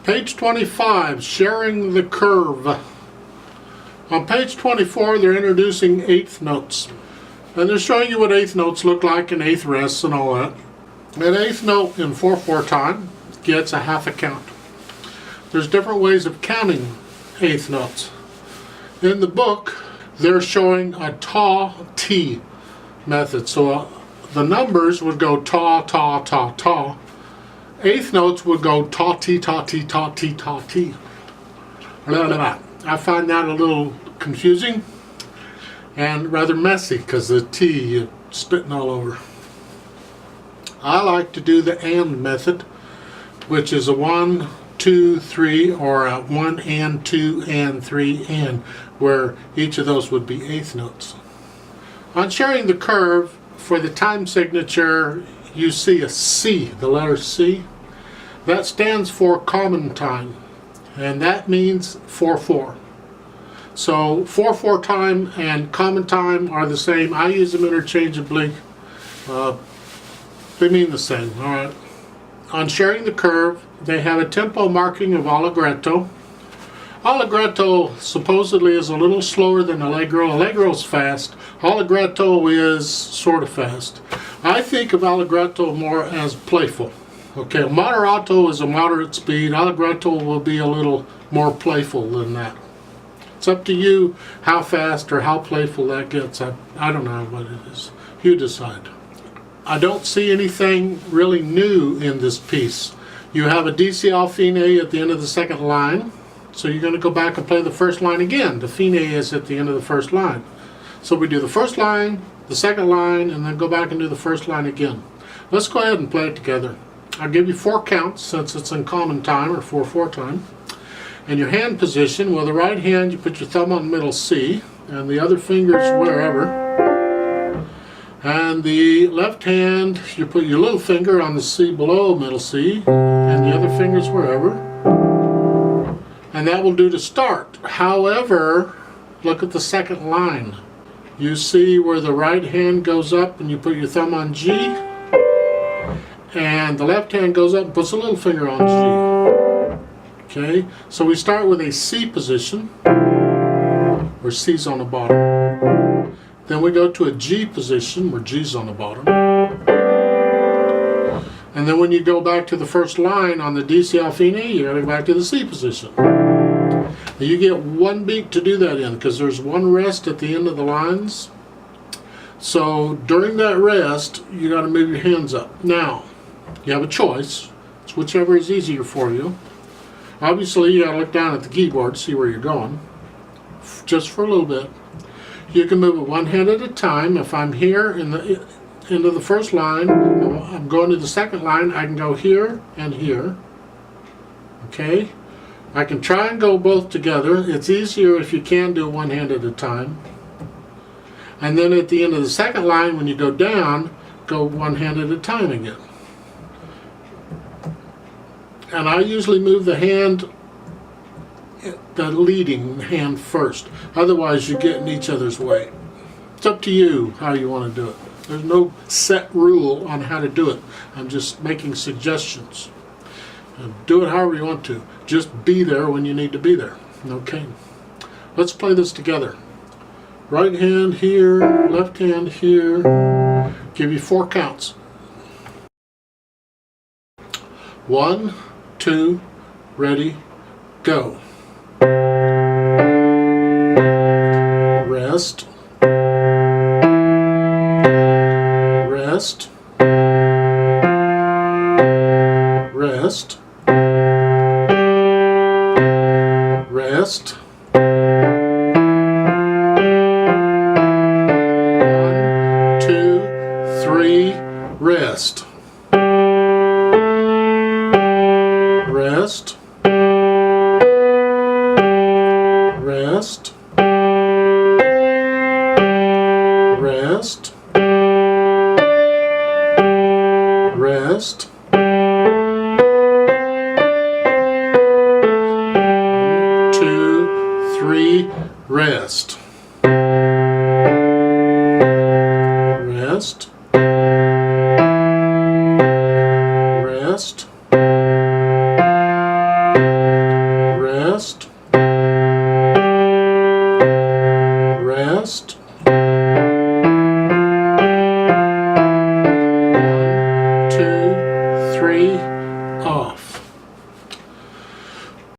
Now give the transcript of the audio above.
Page 25, sharing the curve. On page 24, they're introducing eighth notes. And they're showing you what eighth notes look like in eighth rests and all that. An eighth note in 4/4 time gets a half a count. There's different ways of counting eighth notes. In the book, they're showing a ta-ti method. So the numbers would go ta, ta, ta, ta. Eighth notes would go ta-ti, ta-ti, ta-ti, ta-ti. I find that a little confusing and rather messy because the T you're spitting all over. I like to do the and method, which is a 1, 2, 3, or a 1 and 2 and 3 and, where each of those would be eighth notes. On sharing the curve, for the time signature, you see a C, the letter C. That stands for common time, and that means 4/4. So 4/4 time and common time are the same. I use them interchangeably. They mean the same. All right. On sharing the curve, they have a tempo marking of allegretto. Allegretto supposedly is a little slower than allegro. Allegro's fast. Allegretto is sort of fast. I think of allegretto more as playful. Okay, moderato is a moderate speed. Allegretto will be a little more playful than that. It's up to you how fast or how playful that gets. I don't know what it is. You decide. I don't see anything really new in this piece. You have a DCL fine at the end of the second line. So you're going to go back and play the first line again. The fine is at the end of the first line. So we do the first line, the second line, and then go back and do the first line again. Let's go ahead and play it together. I'll give you 4 counts since it's in common time or 4/4 time. And your hand position, well, the right hand you put your thumb on middle C and the other fingers wherever. And the left hand you put your little finger on the C below middle C and the other fingers wherever. And that will do to start. However, look at the second line. You see where the right hand goes up and you put your thumb on G, and the left hand goes up and puts a little finger on G. Okay, so we start with a C position, where C's on the bottom. Then we go to a G position, where G's on the bottom. And then when you go back to the first line on the DCL fine, you gotta go back to the C position. Now you get 1 beat to do that in, because there's 1 rest at the end of the lines. So during that rest, you gotta move your hands up. Now, you have a choice. It's whichever is easier for you. Obviously, you gotta look down at the keyboard to see where you're going, just for a little bit. You can move it 1 hand at a time. If I'm here in the end of the first line, I'm going to the second line, I can go here and here. Okay? I can try and go both together. It's easier if you can do 1 hand at a time. And then at the end of the second line, when you go down, go 1 hand at a time again. And I usually move the hand, the leading hand first. Otherwise, you get in each other's way. It's up to you how you want to do it. There's no set rule on how to do it. I'm just making suggestions. Do it however you want to. Just be there when you need to be there. Okay. Let's play this together. Right hand here, left hand here. Give you 4 counts. 1, 2, ready, go. Rest. Rest. Rest. Rest. 1, 2, 3, rest. Rest. Rest. Rest. Rest. 1, 2, 3, rest. Rest. Rest. 1, 2, 3,